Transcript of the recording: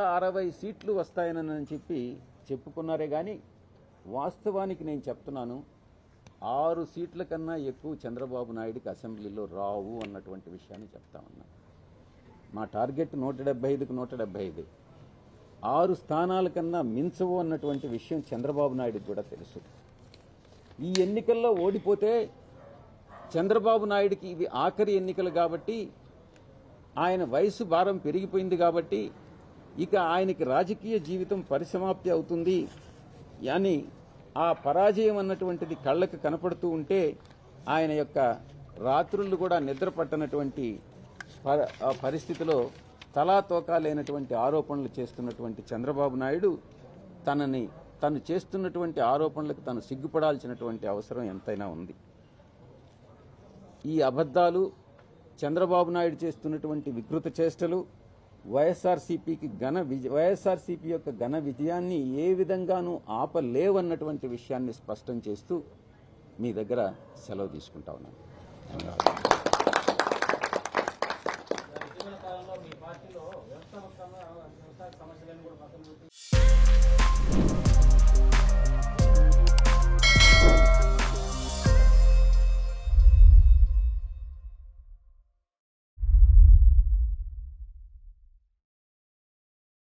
160 సీట్లు వస్తాయని చెప్పి చెప్పుకున్నారే కానీ వాస్తవానికి నేను చెప్తున్నాను 6 సీట్ల కన్నా ఎక్కువ చంద్రబాబు నాయుడికి అసెంబ్లీలో రావు అన్నటువంటి విషయాన్ని చెప్తా ఉన్నా. మా టార్గెట్ 175కు 175, 6 స్థానాల కన్నా మించవు అన్నటువంటి విషయం చంద్రబాబు నాయుడికి కూడా తెలుసు. ఈ ఎన్నికల్లో ఓడిపోతే చంద్రబాబు నాయుడికి ఇవి ఆఖరి ఎన్నికలు కాబట్టి, ఆయన వయసు భారం పెరిగిపోయింది కాబట్టి ఇక ఆయనకి రాజకీయ జీవితం పరిసమాప్తి అవుతుంది అని ఆ పరాజయం అన్నటువంటిది కళ్ళకు కనపడుతూ ఉంటే ఆయన యొక్క రాత్రులు కూడా నిద్ర పట్టనటువంటి పరిస్థితిలో తలాతోకా లేనటువంటి ఆరోపణలు చేస్తున్నటువంటి చంద్రబాబు నాయుడు తను చేస్తున్నటువంటి ఆరోపణలకు తను సిగ్గుపడాల్సినటువంటి అవసరం ఎంతైనా ఉంది. ఈ అబద్ధాలు, చంద్రబాబు నాయుడు చేస్తున్నటువంటి వికృత చేష్టలు వైఎస్ఆర్సీపీ యొక్క ఘన విజయాన్ని ఏ విధంగానూ ఆపలేవన్నటువంటి విషయాన్ని స్పష్టం చేస్తూ మీ దగ్గర సెలవు తీసుకుంటా ఉన్నాను.